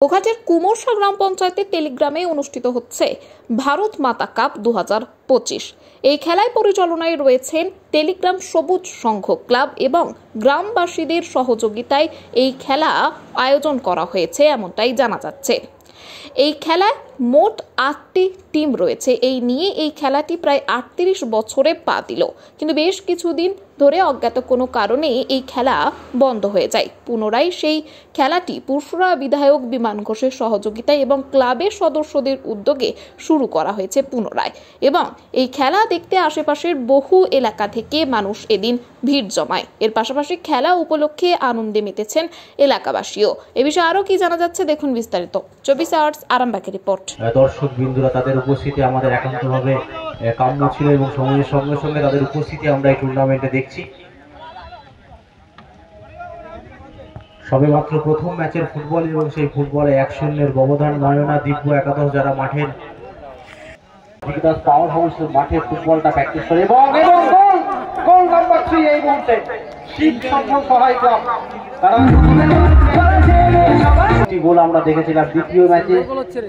গোঘাটের কুমোরশা গ্রাম পঞ্চায়েতের টেলিগ্রামে অনুষ্ঠিত হচ্ছে ভারত মাতা কাপ 2025। এই খেলায় পরিচালনায় রয়েছেন টেলিগ্রাম সবুজ সংঘ ক্লাব এবং গ্রামবাসীদের সহযোগিতায় এই খেলা আয়োজন করা হয়েছে এমনটাই জানা যাচ্ছে। এই খেলায় মোট 8টি টিম রয়েছে। এই নিয়ে এই খেলাটি প্রায় 38 বছরে পা দিল, কিন্তু বেশ কিছুদিন ধরে অজ্ঞাত কোনো কারণে এই খেলা বন্ধ হয়ে যায়। পুনরায় সেই খেলাটি পুরসুরা বিধায়ক বিমান ঘোষের সহযোগিতায় এবং ক্লাবের সদস্যদের উদ্যোগে শুরু করা হয়েছে পুনরায়, এবং এই খেলা দেখতে আশেপাশের বহু এলাকা থেকে মানুষ এদিন ভিড় জমায়। এর পাশাপাশি খেলা উপলক্ষে আনন্দে মেতেছেন এলাকাবাসীও। এ বিষয়ে আরো কি জানা যাচ্ছে দেখুন বিস্তারিত। 24 আওয়ার্স আরামবাগের রিপোর্ট। দর্শক বিন্দুরা, তাদের উপস্থিতি আমাদের একান্তভাবে কাম্য ছিল এবং সময়ের সঙ্গে সঙ্গে তাদের উপস্থিতি আমরা এই টুর্নামেন্টে দেখছি। সবেমাত্র প্রথম ম্যাচের ফুটবল এবং সেই ফুটবলে 1-0 ব্যবধান। নয়না, দিব্য, একাদশ যারা মাঠের পাওয়ার হাউসের মাঠে ফুটবলটা প্র্যাকটিস করে এবং গোল নাম্বার 3 এই মুহূর্তে সহায়ক গোল আমরা দেখেছিলাম দ্বিতীয় ম্যাচে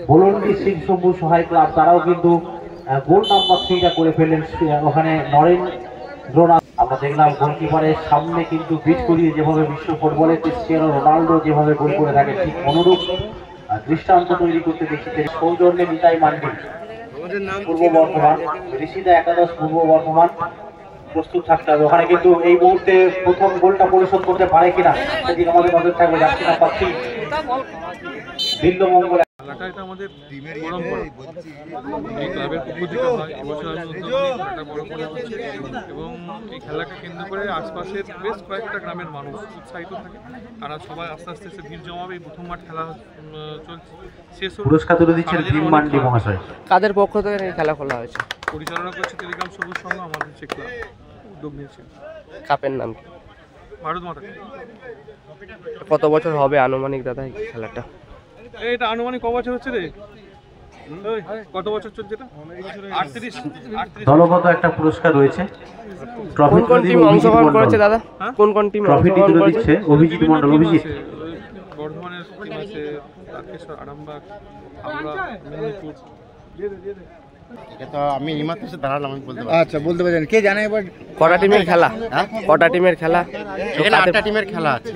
ভলন্ডি সিং সবুজ সহায় ক্লাব, তারাও কিন্তু গোল নাম্বার 3টা করে ফেললেন। ওখানে নরেন্দ্রনাথ আমরা দেখলাম গোলকিপারের সামনে কিন্তু বিট করিয়ে যেভাবে বিশ্ব ফুটবলে ক্রিস্টিয়ানো রোনাল্ডো যেভাবে গোল করে থাকে ঠিক অনুরূপ দৃষ্টান্ত তৈরি করতে দেখছি। সৌজন্যে নিতাই মান্ডি পূর্ব বর্ধমান, ঋষিদা একাদশ পূর্ব বর্ধমান প্রস্তুত থাকতে হবে। ওখানে কিন্তু এই মুহূর্তে প্রথম গোলটা পরিশোধ করতে পারে কিনা সেদিকে আমাদের নজর থাকবে। যাচ্ছি না পাচ্ছি বিন্দুমঙ্গল এটা আমাদের পরম্পরা, এই ক্লাবের পক্ষ থেকে হয়। এবছর খেলাটা বড় করে হচ্ছে এবং এই খেলাকে কেন্দ্র করে আশপাশের বেশ কয়েকটা গ্রামের মানুষ উৎসাহিত থাকে। আর সবাই আস্তে আস্তে এসে ভিড় জমাবে। এই প্রথম মাঠ খেলা চলছে, শেষ পুরস্কার তুলে দিচ্ছেন ভীম মান্ডি মহাশয়। কাদের পক্ষ থেকে এই খেলা খোলা হয়েছে? পরিচালনা করছে টেলিগ্রাম সবুজ সংঘ, আমাদের যে ক্লাব উদ্যোগ নিয়েছে। কাপের নাম কি? ভারত মাতা। কত বছর হবে আনুমানিক দাদা এই খেলাটা? এটা আনুমানিক ক বছর হচ্ছে রে? কত বছর চলছে এটা? 38। দলগত একটা পুরস্কার রয়েছে। কোন কোন টিম অংশগ্রহণ করেছে দাদা? কোন কোন টিম ট্রফিটি তুলে দিচ্ছে অভিজিৎ মণ্ডল। অভিজিৎ বর্ধমানের টিম আছে, তারকেশ্বর, আরামবাগ, হাওড়া, মেদিনীপুর। এটা তো আমি এইমাত্র এসে দাঁড়ালাম, আমি বলতে পারি। আচ্ছা, বলতে পারেন কে জানে এবার কটা টিমের খেলা? কটা টিমের খেলা? এখানে 8টা টিমের খেলা আছে।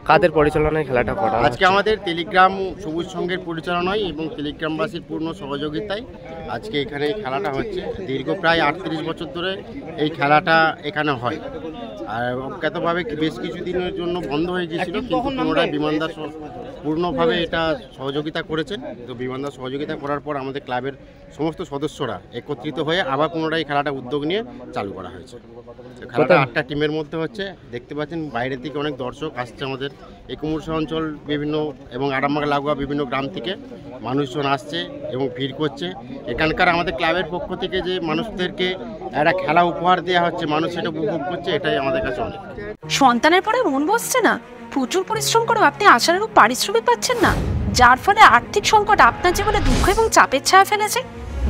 কাদের পরিচালনায় খেলাটা করা? আজকে আমাদের টেলিগ্রাম সবুজ সংঘের পরিচালনায় এবং টেলিগ্রামবাসীর পূর্ণ সহযোগিতায় আজকে এখানে খেলাটা হচ্ছে। দীর্ঘ প্রায় 38 বছর ধরে এই খেলাটা এখানে হয়। আর অজ্ঞাতভাবে বেশ কিছুদিনের জন্য বন্ধ হয়ে গিয়েছিল, কিন্তু পুনরায় বিমানদার পূর্ণভাবে এটা সহযোগিতা করেছেন। তো বিমানদার সহযোগিতা করার পর আমাদের ক্লাবের সমস্ত সদস্যরা একত্রিত হয়ে আবার পুনরায় খেলাটা উদ্যোগ নিয়ে চালু করা হয়েছে। খেলাটা 8টা টিমের মধ্যে হচ্ছে। দেখতে পাচ্ছেন বাইরে থেকে অনেক দর্শক আসছে। আমাদের এই কুমোরশা অঞ্চল বিভিন্ন এবং আরামবাগ লাগোয়া বিভিন্ন গ্রাম থেকে মানুষজন আসছে এবং ভিড় করছে। এখানকার আমাদের ক্লাবের পক্ষ থেকে যে মানুষদেরকে একটা খেলা উপহার দেওয়া হচ্ছে, মানুষ সেটা উপভোগ করছে, এটাই আমাদের কাছে অনেক। সন্তানের পরে মন বসছে না, প্রচুর পরিশ্রম করেও আপনি আশানুরূপ পারিশ্রমিক পাচ্ছেন না, যার ফলে আর্থিক সংকট আপনার জীবনে দুঃখ এবং চাপের ছায়া ফেলেছে।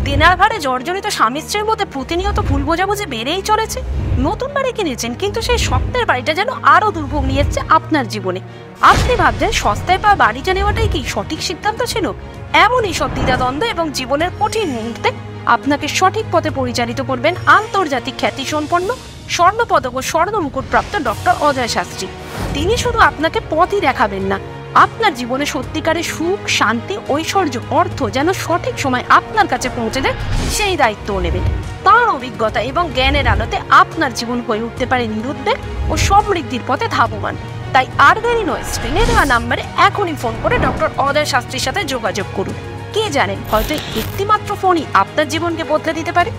দিনার ভারে জর্জরিত স্বামী স্ত্রীর মধ্যে প্রতিনিয়ত ভুল বোঝাবুঝি বেড়েই চলেছে। নতুন বাড়ি কিনেছেন, কিন্তু সেই স্বপ্নের বাড়িটা যেন আরো দুর্ভোগ নিয়ে এসেছে আপনার জীবনে। আপনি ভাবছেন সস্তায় পাওয়া বাড়িটা নেওয়াটাই কি সঠিক সিদ্ধান্ত ছিল? এমনই সব দ্বিধাদ্বন্দ্ব এবং জীবনের কঠিন মুহূর্তে আপনাকে সঠিক পথে পরিচালিত করবেন আন্তর্জাতিক খ্যাতিসম্পন্ন স্বর্ণপদক ও স্বর্ণ মুকুটপ্রাপ্ত ডক্টর অজয় শাস্ত্রী। তিনি শুধু আপনাকে পথই দেখাবেন না, আপনার জীবনে সত্যিকারের সুখ, শান্তি, ঐশ্বর্য, অর্থ যেন সঠিক সময় আপনার কাছে পৌঁছে দেয় সেই দায়িত্বও নেবেন। তাঁর অভিজ্ঞতা এবং জ্ঞানের আলোতে আপনার জীবন হয়ে উঠতে পারে নিরুদ্বেগ ও সমৃদ্ধির পথে ধাবমান। তাই আর দেরি নয়, স্ক্রিনে দেওয়া নাম্বারে এখনই ফোন করে ডক্টর অজয় শাস্ত্রীর সাথে যোগাযোগ করুন। কে জানেন, হয়তো একটিমাত্র ফোনই আপনার জীবনকে বদলে দিতে পারে।